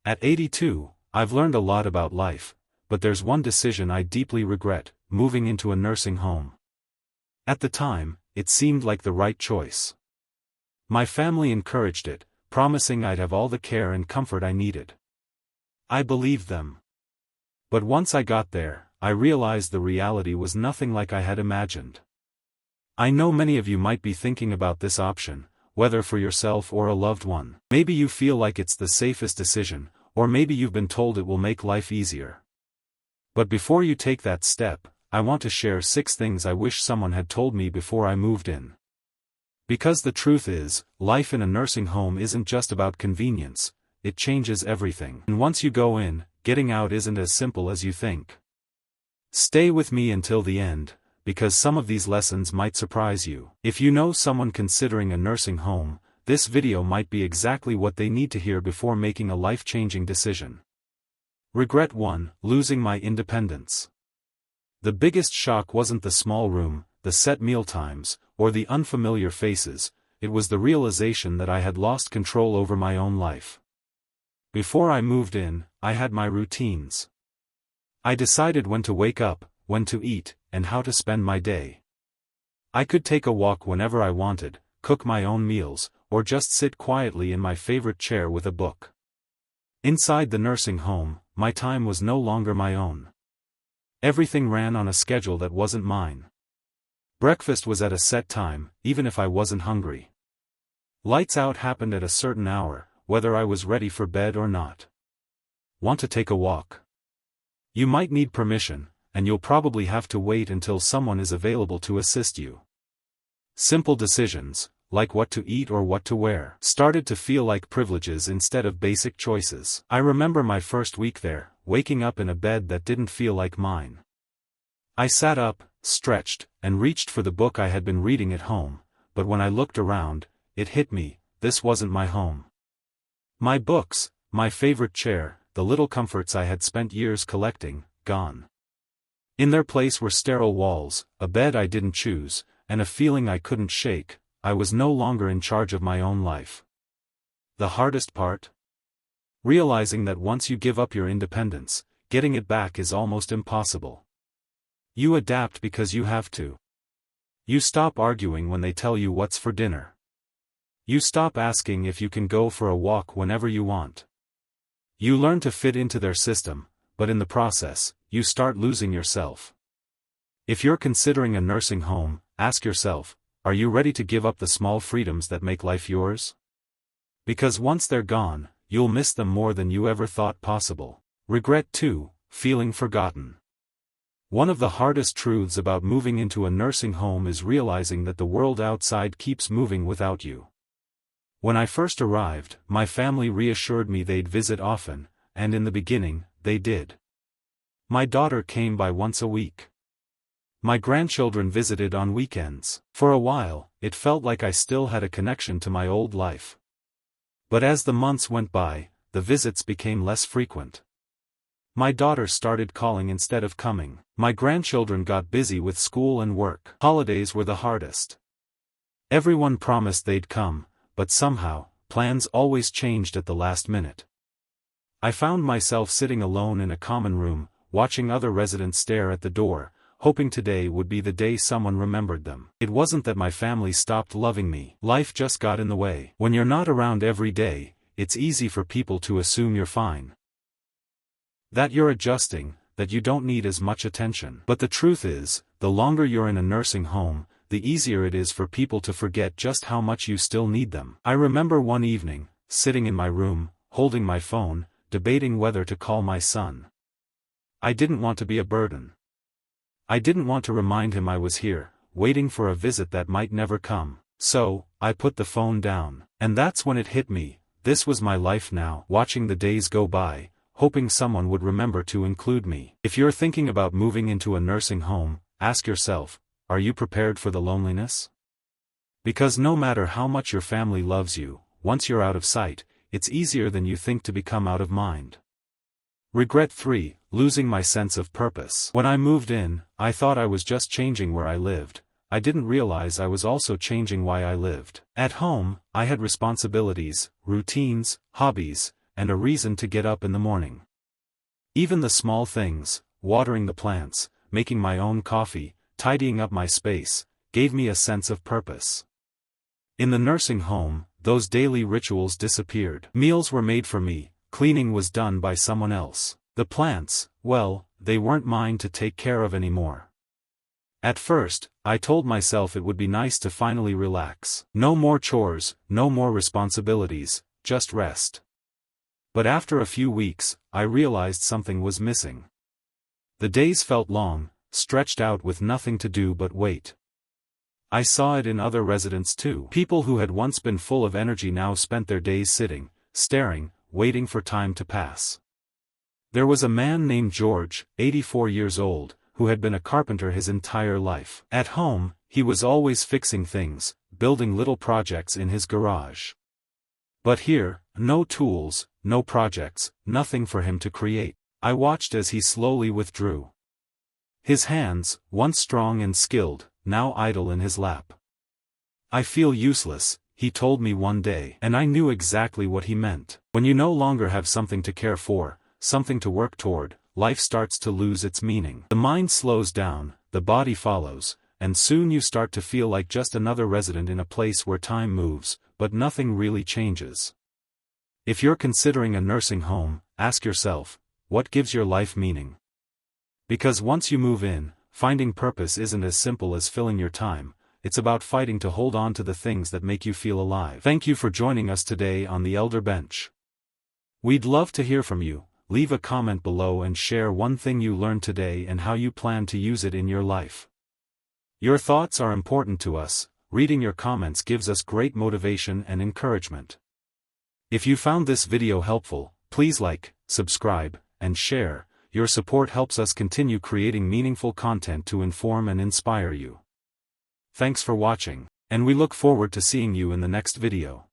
At 82, I've learned a lot about life, but there's one decision I deeply regret: moving into a nursing home. At the time, it seemed like the right choice. My family encouraged it, promising I'd have all the care and comfort I needed. I believed them. But once I got there, I realized the reality was nothing like I had imagined. I know many of you might be thinking about this option, whether for yourself or a loved one. Maybe you feel like it's the safest decision, or maybe you've been told it will make life easier. But before you take that step, I want to share 6 things I wish someone had told me before I moved in. Because the truth is, life in a nursing home isn't just about convenience, it changes everything. And once you go in, getting out isn't as simple as you think. Stay with me until the end, because some of these lessons might surprise you. If you know someone considering a nursing home, this video might be exactly what they need to hear before making a life-changing decision. Regret 1: losing my independence. The biggest shock wasn't the small room, the set meal times, or the unfamiliar faces. It was the realization that I had lost control over my own life. Before I moved in, I had my routines. I decided when to wake up, when to eat, and how to spend my day. I could take a walk whenever I wanted, cook my own meals, or just sit quietly in my favorite chair with a book. Inside the nursing home, my time was no longer my own. Everything ran on a schedule that wasn't mine. Breakfast was at a set time, even if I wasn't hungry. Lights out happened at a certain hour, whether I was ready for bed or not. Want to take a walk? You might need permission, and you'll probably have to wait until someone is available to assist you. Simple decisions, like what to eat or what to wear, started to feel like privileges instead of basic choices. I remember my first week there, waking up in a bed that didn't feel like mine. I sat up, stretched, and reached for the book I had been reading at home, but when I looked around, it hit me: this wasn't my home. My books, my favorite chair, the little comforts I had spent years collecting, gone. In their place were sterile walls, a bed I didn't choose, and a feeling I couldn't shake. I was no longer in charge of my own life. The hardest part? Realizing that once you give up your independence, getting it back is almost impossible. You adapt because you have to. You stop arguing when they tell you what's for dinner. You stop asking if you can go for a walk whenever you want. You learn to fit into their system, but in the process, you start losing yourself. If you're considering a nursing home, ask yourself, are you ready to give up the small freedoms that make life yours? Because once they're gone, you'll miss them more than you ever thought possible. Regret 2: feeling forgotten. One of the hardest truths about moving into a nursing home is realizing that the world outside keeps moving without you. When I first arrived, my family reassured me they'd visit often, and in the beginning, they did. My daughter came by once a week. My grandchildren visited on weekends. For a while, it felt like I still had a connection to my old life. But as the months went by, the visits became less frequent. My daughter started calling instead of coming. My grandchildren got busy with school and work. Holidays were the hardest. Everyone promised they'd come, but somehow, plans always changed at the last minute. I found myself sitting alone in a common room, watching other residents stare at the door, hoping today would be the day someone remembered them. It wasn't that my family stopped loving me. Life just got in the way. When you're not around every day, it's easy for people to assume you're fine. That you're adjusting, that you don't need as much attention. But the truth is, the longer you're in a nursing home, the easier it is for people to forget just how much you still need them. I remember one evening, sitting in my room, holding my phone, debating whether to call my son. I didn't want to be a burden. I didn't want to remind him I was here, waiting for a visit that might never come. So, I put the phone down. And that's when it hit me: this was my life now. Watching the days go by, hoping someone would remember to include me. If you're thinking about moving into a nursing home, ask yourself, are you prepared for the loneliness? Because no matter how much your family loves you, once you're out of sight, it's easier than you think to become out of mind. Regret 3: losing my sense of purpose. When I moved in, I thought I was just changing where I lived. I didn't realize I was also changing why I lived. At home, I had responsibilities, routines, hobbies, and a reason to get up in the morning. Even the small things, watering the plants, making my own coffee, tidying up my space, gave me a sense of purpose. In the nursing home, those daily rituals disappeared. Meals were made for me, cleaning was done by someone else. The plants, well, they weren't mine to take care of anymore. At first, I told myself it would be nice to finally relax. No more chores, no more responsibilities, just rest. But after a few weeks, I realized something was missing. The days felt long, stretched out with nothing to do but wait. I saw it in other residents too. People who had once been full of energy now spent their days sitting, staring, waiting for time to pass. There was a man named George, 84 years old, who had been a carpenter his entire life. At home, he was always fixing things, building little projects in his garage. But here, no tools, no projects, nothing for him to create. I watched as he slowly withdrew. His hands, once strong and skilled, now idle in his lap. "I feel useless," he told me one day, and I knew exactly what he meant. When you no longer have something to care for, something to work toward, life starts to lose its meaning. The mind slows down, the body follows, and soon you start to feel like just another resident in a place where time moves, but nothing really changes. If you're considering a nursing home, ask yourself, what gives your life meaning? Because once you move in, finding purpose isn't as simple as filling your time, it's about fighting to hold on to the things that make you feel alive. Thank you for joining us today on the Elder Bench. We'd love to hear from you. Leave a comment below and share one thing you learned today and how you plan to use it in your life. Your thoughts are important to us. Reading your comments gives us great motivation and encouragement. If you found this video helpful, please like, subscribe, and share. Your support helps us continue creating meaningful content to inform and inspire you. Thanks for watching, and we look forward to seeing you in the next video.